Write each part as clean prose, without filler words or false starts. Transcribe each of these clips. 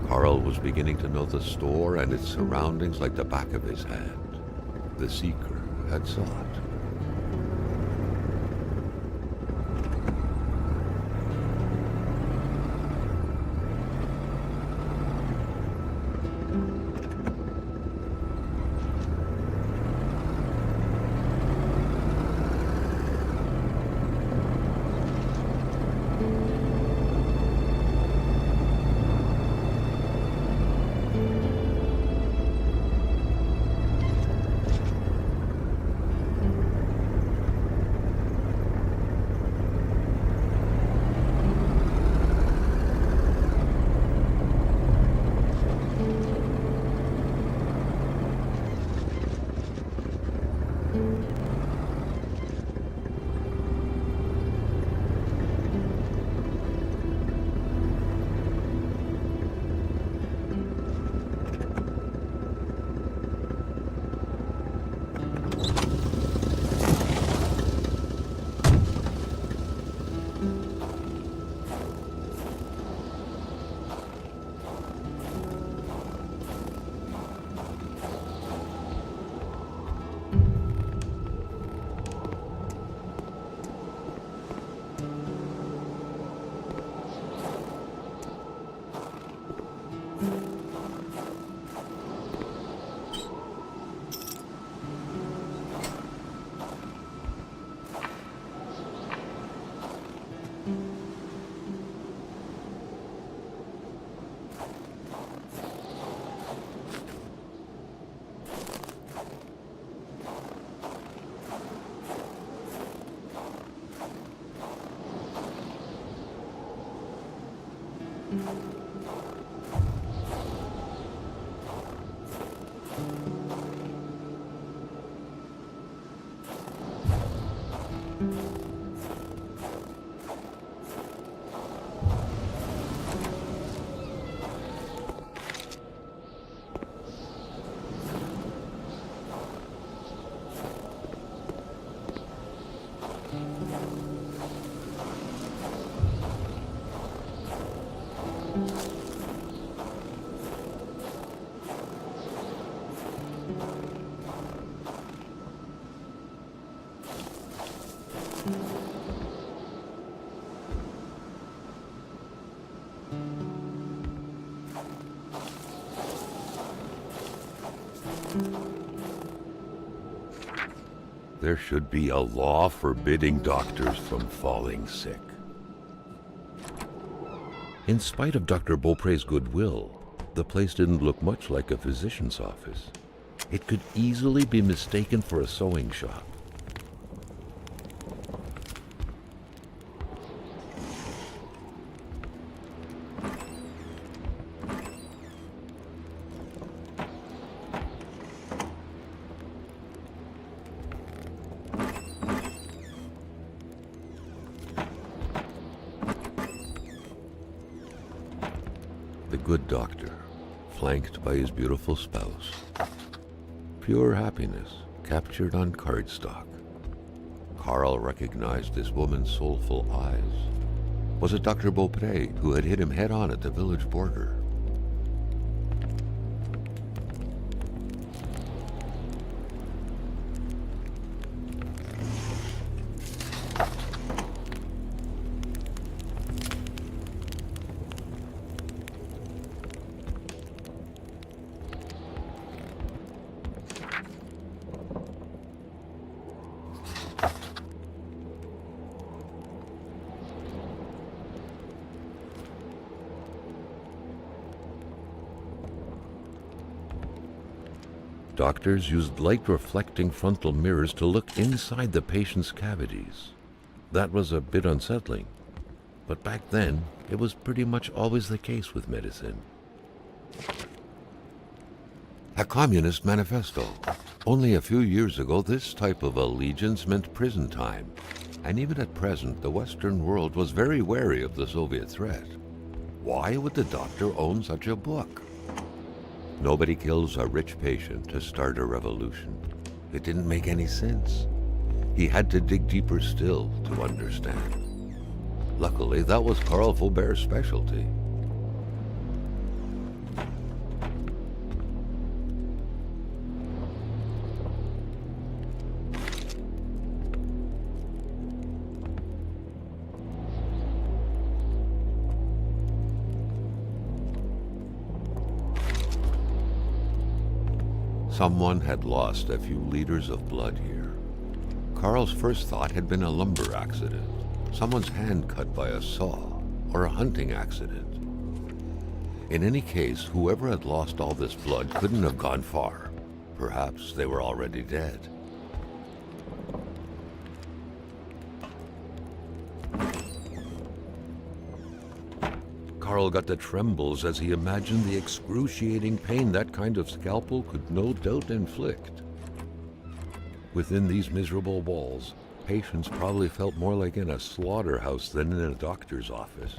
Carl was beginning to know the store and its surroundings like the back of his hand. The seeker had sought. There should be a law forbidding doctors from falling sick. In spite of Dr. Beaupre's goodwill, the place didn't look much like a physician's office. It could easily be mistaken for a sewing shop. The good doctor, flanked by his beautiful spouse. Pure happiness, captured on cardstock. Carl recognized this woman's soulful eyes. Was it Dr. Beaupre who had hit him head-on at the village border? Doctors used light-reflecting frontal mirrors to look inside the patient's cavities. That was a bit unsettling, but back then, it was pretty much always the case with medicine. A communist manifesto. Only a few years ago, this type of allegiance meant prison time. And even at present, the Western world was very wary of the Soviet threat. Why would the doctor own such a book? Nobody kills a rich patient to start a revolution. It didn't make any sense. He had to dig deeper still to understand. Luckily, that was Carl Faubert's specialty. Someone had lost a few liters of blood here. Carl's first thought had been a lumber accident, someone's hand cut by a saw, or a hunting accident. In any case, whoever had lost all this blood couldn't have gone far. Perhaps they were already dead. Carl got the trembles as he imagined the excruciating pain that kind of scalpel could no doubt inflict. Within these miserable walls, patients probably felt more like in a slaughterhouse than in a doctor's office.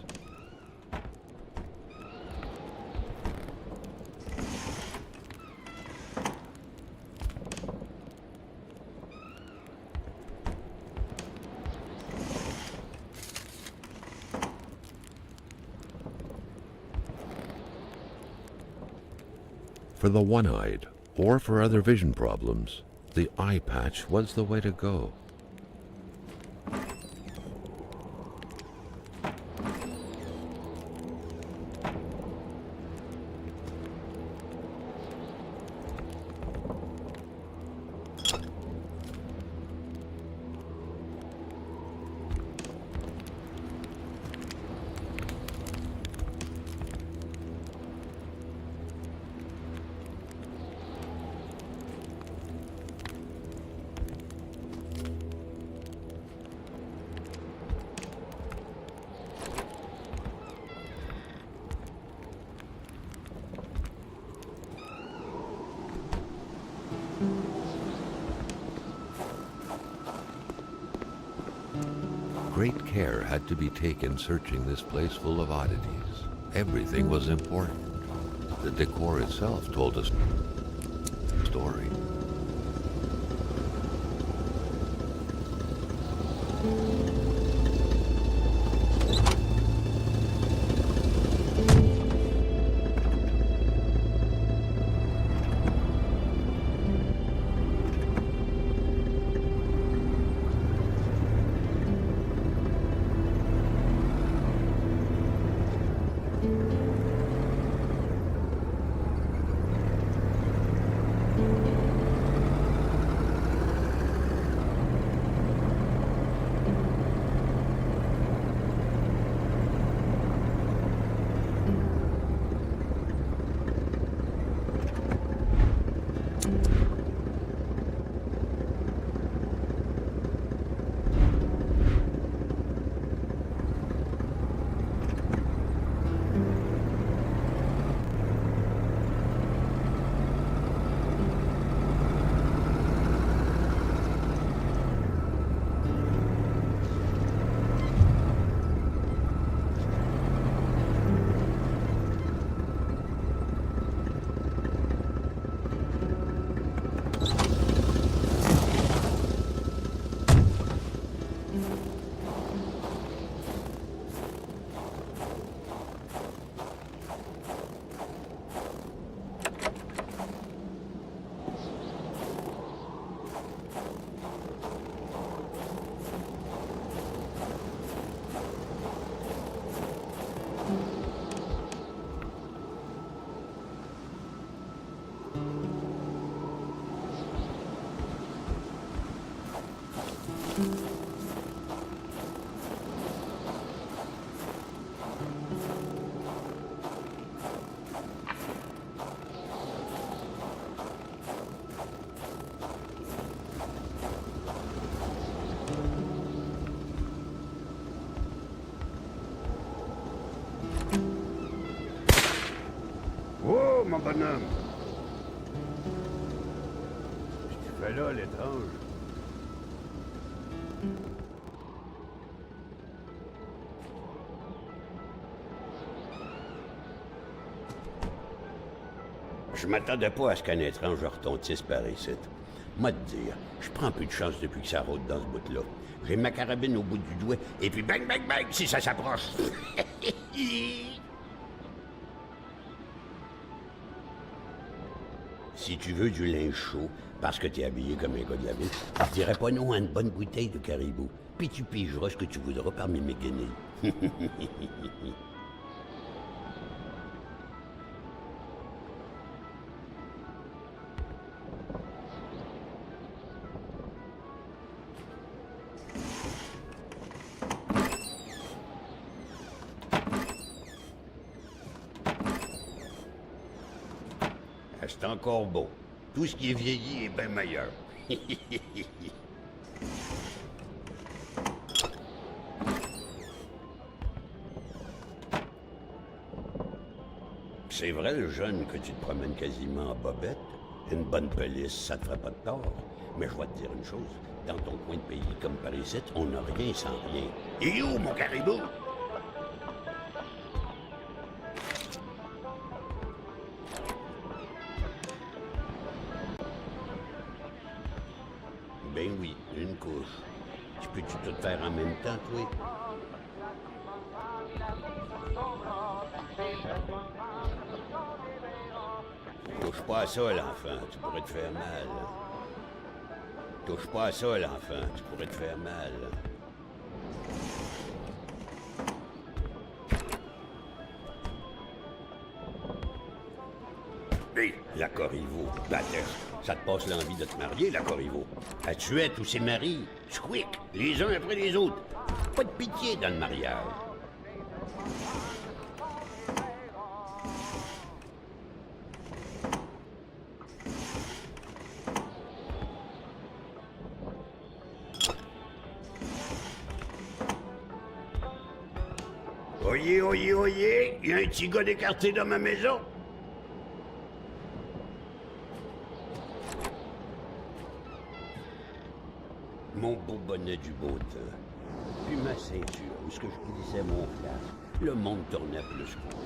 For the one-eyed, or for other vision problems, the eye patch was the way to go. Great care had to be taken searching this place full of oddities. Everything was important. The decor itself told us a story. Mon bonhomme. Qu'est-ce que tu fais là, l'étrange? Je m'attendais pas à ce qu'un étrange retontisse par ici. Moi te dire, je prends plus de chance depuis que ça rôde dans ce bout-là. J'ai ma carabine au bout du doigt, et puis bang, bang, bang, si ça s'approche. Si tu veux du linge chaud, parce que t'es habillé comme un gars de la ville, je dirais pas non à une bonne bouteille de caribou. Puis tu pigeras ce que tu voudras parmi mes guenilles. C'est encore beau. Tout ce qui est vieilli est bien meilleur. C'est vrai, le jeune, que tu te promènes quasiment en bobette. Une bonne police, ça te ferait pas de tort. Mais je vais te dire une chose. Dans ton coin de pays, comme par ici, on n'a rien sans rien. Et où, mon caribou? Ben oui, une couche. Tu peux-tu tout faire en même temps, toi? Touche pas à ça, l'enfant, tu pourrais te faire mal. Touche pas à ça, l'enfant, tu pourrais te faire mal. Hé, la Corriveau, ça te passe l'envie de te marier, la Corriveau. Elle tuait tous ses maris, squick, les uns après les autres. Pas de pitié dans le mariage. Oyez, oyez, oyez, il y a un petit gars d'écarté dans ma maison. Mon beau bonnet du beau temps. Puis ma ceinture, où ce que je glissais mon flasque, le monde tournait plus qu'au.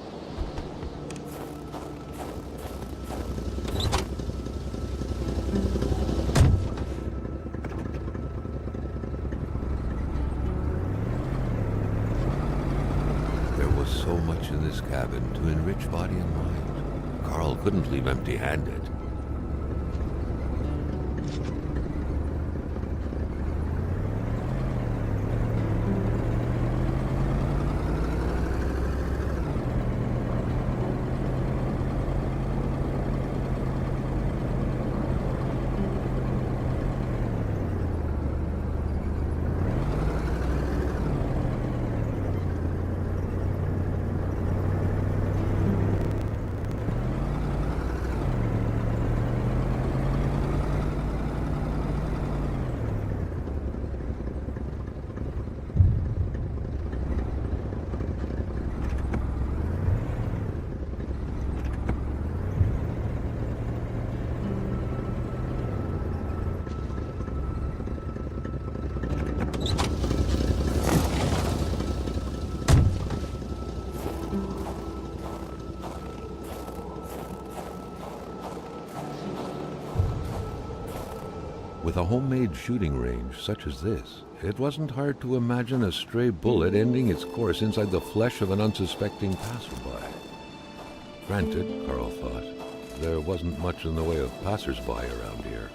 There was so much in this cabin to enrich body and mind. Carl couldn't leave empty-handed. With a homemade shooting range such as this, it wasn't hard to imagine a stray bullet ending its course inside the flesh of an unsuspecting passerby. Granted, Carl thought, there wasn't much in the way of passersby around here.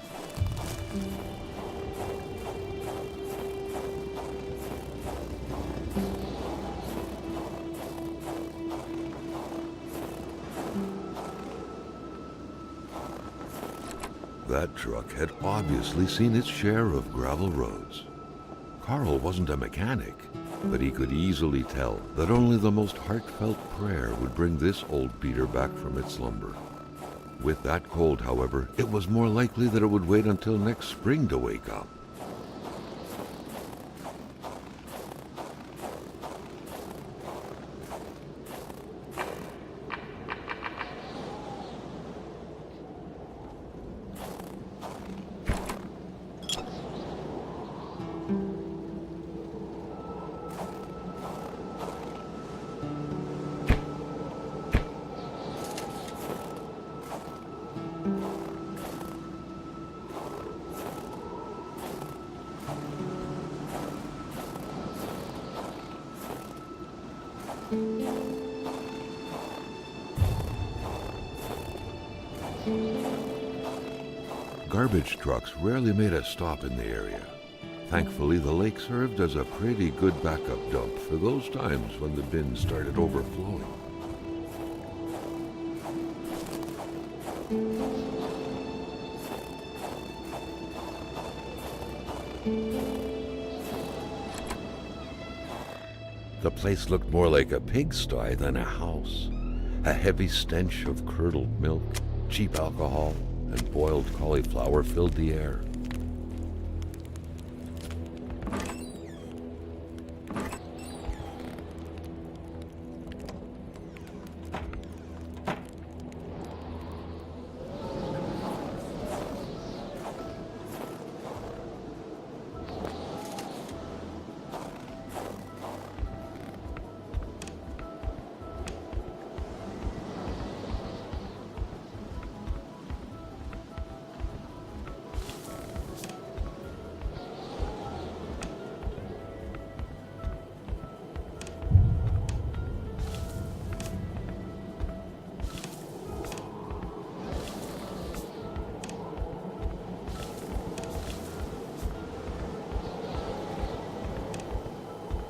That truck had obviously seen its share of gravel roads. Carl wasn't a mechanic, but he could easily tell that only the most heartfelt prayer would bring this old beater back from its slumber. With that cold, however, it was more likely that it would wait until next spring to wake up. Garbage trucks rarely made a stop in the area. Thankfully, the lake served as a pretty good backup dump for those times when the bins started overflowing. The place looked more like a pigsty than a house. A heavy stench of curdled milk, Cheap alcohol and boiled cauliflower filled the air.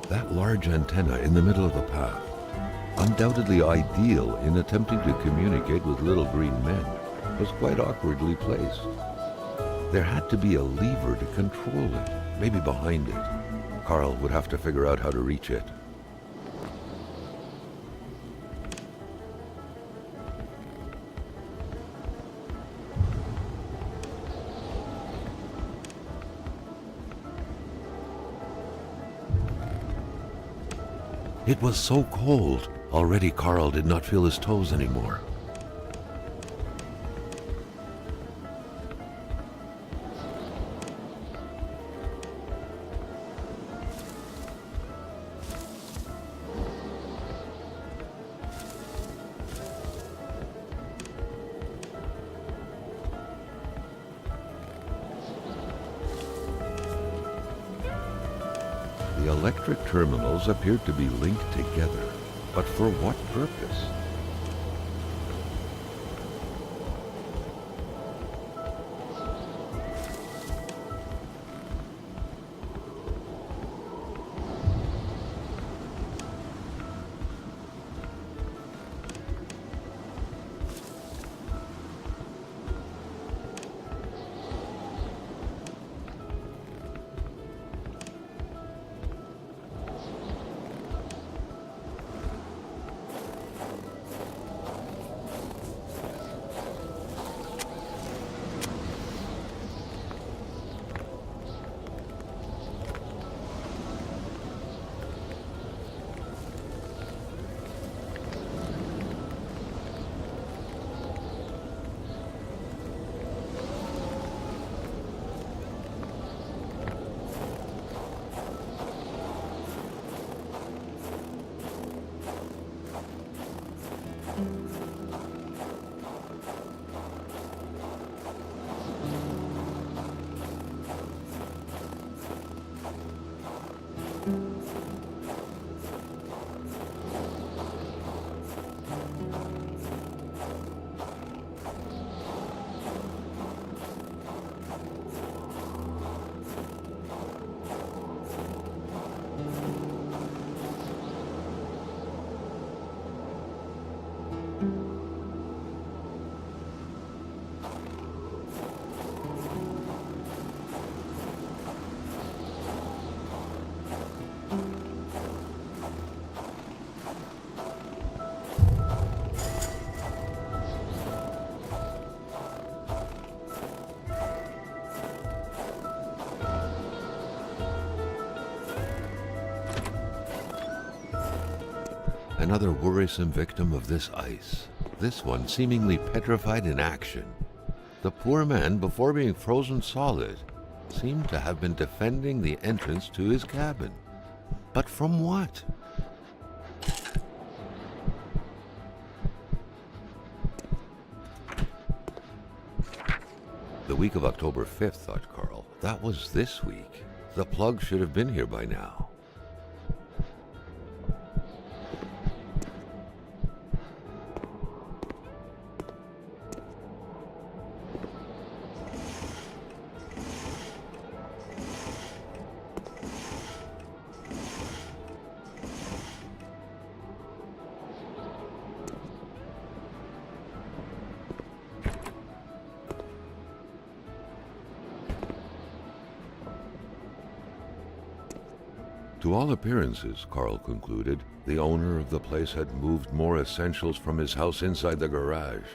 That large antenna in the middle of the path, undoubtedly ideal in attempting to communicate with little green men, was quite awkwardly placed. There had to be a lever to control it, maybe behind it. Carl would have to figure out how to reach it. It was so cold. Already Carl did not feel his toes anymore. The electric terminals appeared to be linked together, but for what purpose? Another worrisome victim of this ice, this one seemingly petrified in action. The poor man, before being frozen solid, seemed to have been defending the entrance to his cabin. But from what? The week of October 5th, thought Carl. That was this week. The plug should have been here by now. To all appearances, Carl concluded, the owner of the place had moved more essentials from his house inside the garage.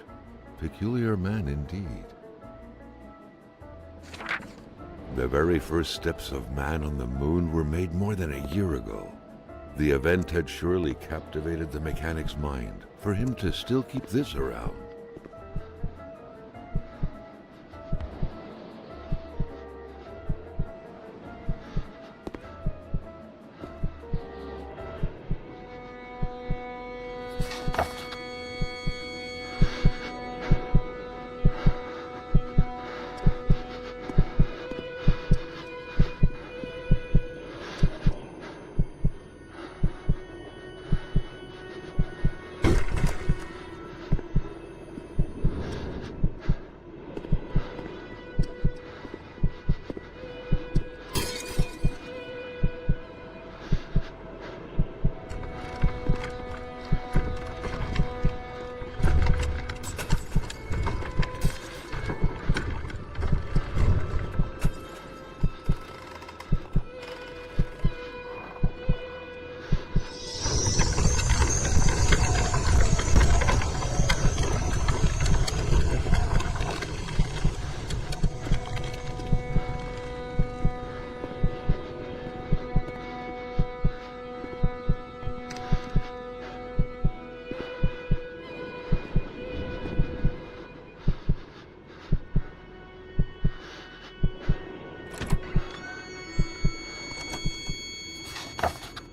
peculiar man indeed. The very first steps of man on the moon were made more than a year ago. The event had surely captivated the mechanic's mind for him to still keep this around.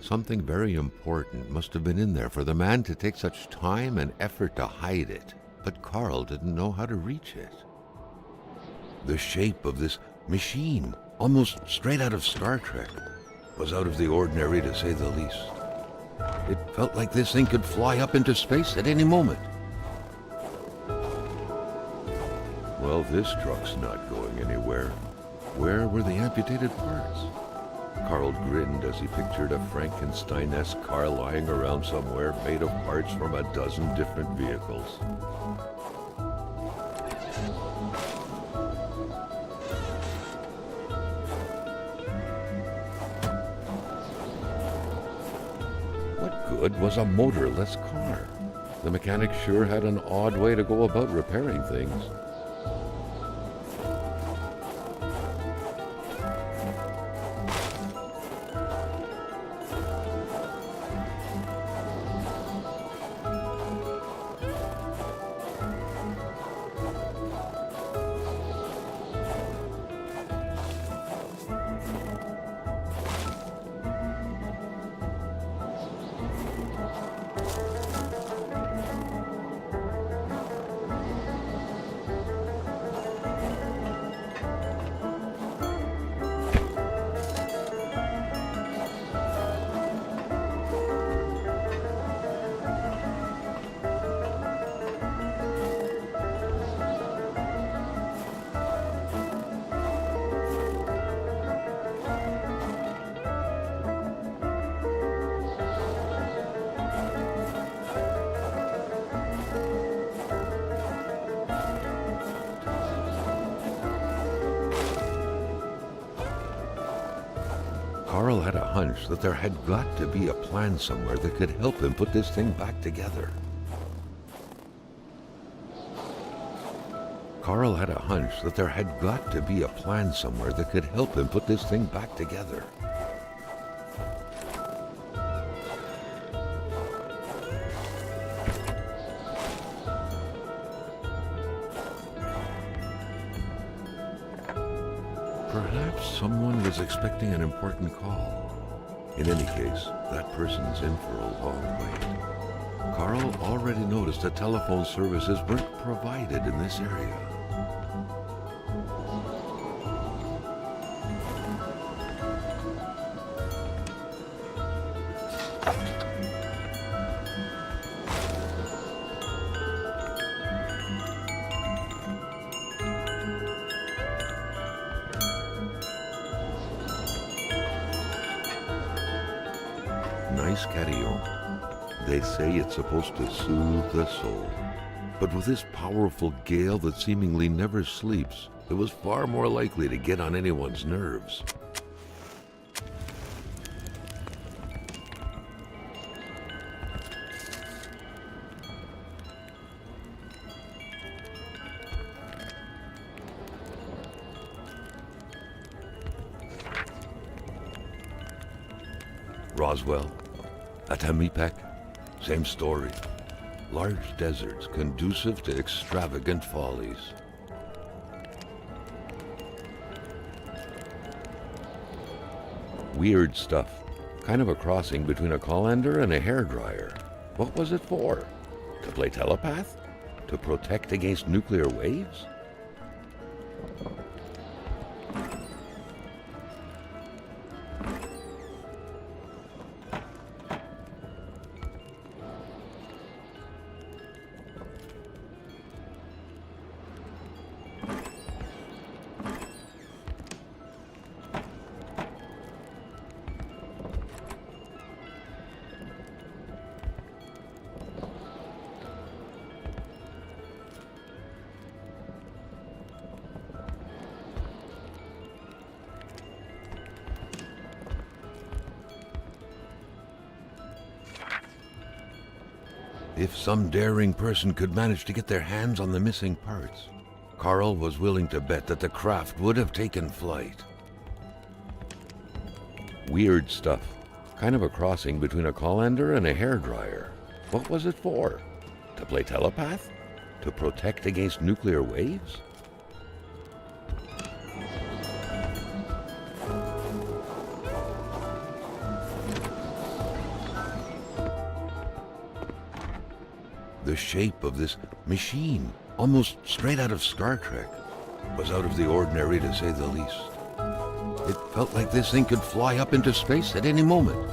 Something very important must have been in there for the man to take such time and effort to hide it, but Carl didn't know how to reach it. The shape of this machine, almost straight out of Star Trek, was out of the ordinary to say the least. It felt like this thing could fly up into space at any moment. Well, this truck's not going anywhere. Where were the amputated parts? Carl grinned as he pictured a Frankenstein-esque car lying around somewhere made of parts from a dozen different vehicles. What good was a motorless car? The mechanic sure had an odd way to go about repairing things. Carl had a hunch that there had got to be a plan somewhere that could help him put this thing back together. Carl had a hunch that there had got to be a plan somewhere that could help him put this thing back together. Perhaps someone was expecting an important call. In any case, that person's in for a long wait. Carl already noticed that telephone services weren't provided in this area. Nice carillon. They say it's supposed to soothe the soul. But with this powerful gale that seemingly never sleeps, it was far more likely to get on anyone's nerves. Roswell, Atamipek, same story. Large deserts conducive to extravagant follies. Weird stuff. Kind of a crossing between a colander and a hairdryer. What was it for? To play telepath? To protect against nuclear waves? If some daring person could manage to get their hands on the missing parts, Carl was willing to bet that the craft would have taken flight. Weird stuff. Kind of a crossing between a colander and a hairdryer. What was it for? To play telepath? To protect against nuclear waves? The shape of this machine, almost straight out of Star Trek, was out of the ordinary to say the least. It felt like this thing could fly up into space at any moment.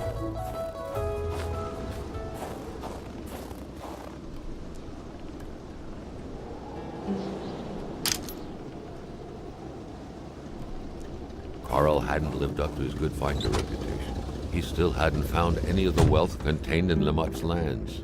Carl hadn't lived up to his good finder reputation. He still hadn't found any of the wealth contained in Lamott's lands.